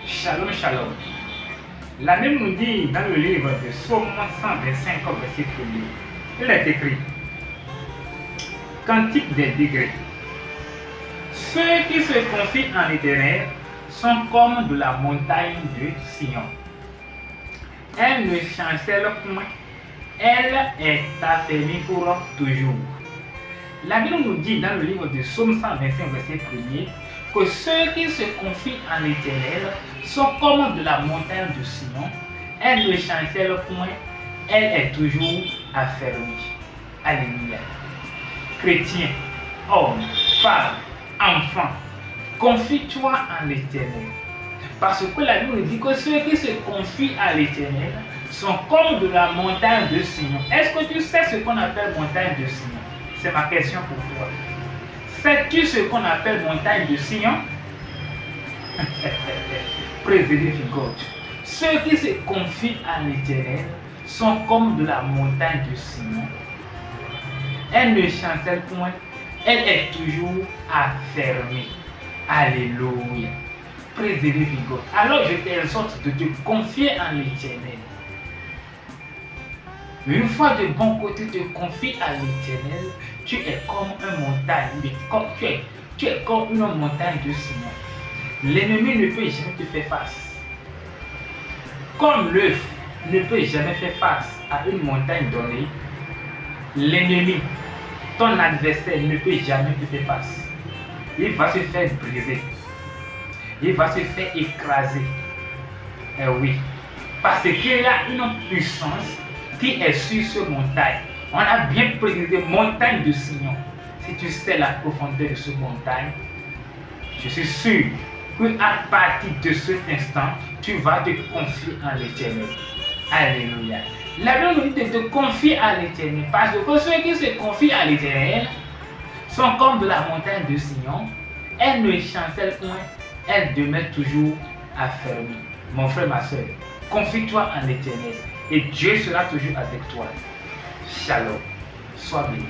Shalom, shalom. La Bible nous dit dans le livre de Psaume 125, verset 1er, il est écrit: Cantique des degrés. Ceux qui se confient en l'Éternel sont comme de la montagne de Sion. Elle ne chancelle point, elle est affermie pour toujours. La Bible nous dit dans le livre de Psaume 125, verset 1er, que ceux qui se confient en l'Éternel sont comme de la montagne de Sion. Elle ne chancelle point, elle est toujours affermie. Alléluia. Chrétiens, hommes, femmes, enfants, confie-toi en l'Éternel. Parce que la Bible nous dit que ceux qui se confient à l'Éternel sont comme de la montagne de Sion. Est-ce que tu sais ce qu'on appelle montagne de Sion? C'est ma question pour toi. Sais-tu ce qu'on appelle montagne de Sion? Praise God. Ceux qui se confient à l'Éternel sont comme de la montagne de Sion. Elle ne chancelle point, elle est toujours affermie. Alléluia. Praise God. Alors je t'exhorte de te confier en l'Éternel. Une fois de bon côté, te confies à l'Éternel, tu es comme une montagne, tu es comme une montagne de Sion. L'ennemi ne peut jamais te faire face. Comme l'œuf ne peut jamais faire face à une montagne donnée, l'ennemi, ton adversaire, ne peut jamais te faire face. Il va se faire briser. Il va se faire écraser. Eh oui, parce qu'il y a une puissance qui est sur cette montagne. On a bien précisé montagne de Sion. Si tu sais la profondeur de cette montagne, je suis sûr qu'à partir de cet instant, tu vas te confier en l'Éternel. Alléluia. La Bible nous dit de te confier à l'Éternel, parce que ceux qui se confient à l'Éternel sont comme de la montagne de Sion. Elle ne chancelle point, elle demeure toujours affermie. Mon frère, ma soeur, confie-toi en l'Éternel et Dieu sera toujours avec toi. Shalom. Sois béni.